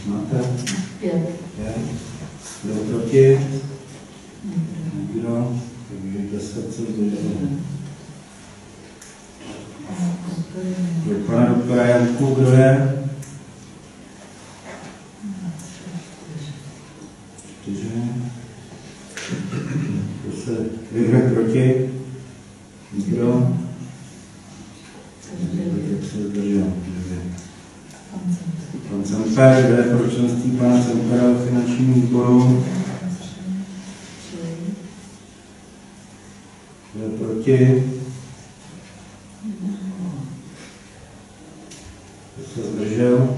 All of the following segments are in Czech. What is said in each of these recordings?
Máte? 5. Kdo proti? Nikdo. Takže 10 se zdrželo. Pana doktora Janku, kdo je? 4. Kdo se vyhne proti? Nikdo. Jak se zdržel? Pan Semper, kdo je pro členství pana Sempera v finančním výboru? Kdo je proti? Kdo se zdržel?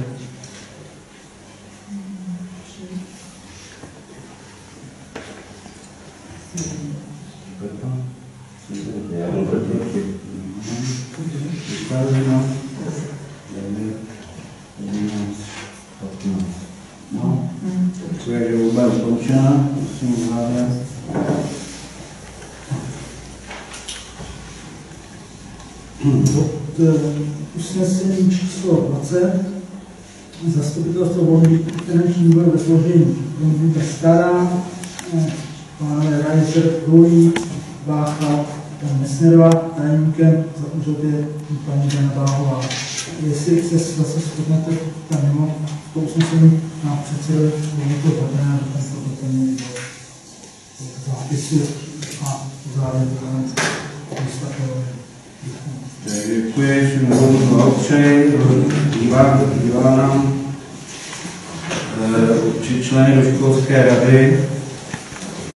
Já byl proti. Vycházíme. 9, 11, 15. No, to je, že volba je ukončena. Prosím, uvádět. Od usnesení číslo 20 zastupitelstvo volby finanční výbor ve složení Vondra Stará, pánové Reiser, Rulík, Vácha, pan Mesnerová, tajemníkem za úřad je paní Jana Báhová. Jestli se zase shodnete tam mimo to usnesení na předsedovi volby zabrání do tento doplnění zápisu a zároveň výstavové. Děkuji všem hodným blahopřeji. Zbývá nám určit členy do školské rady.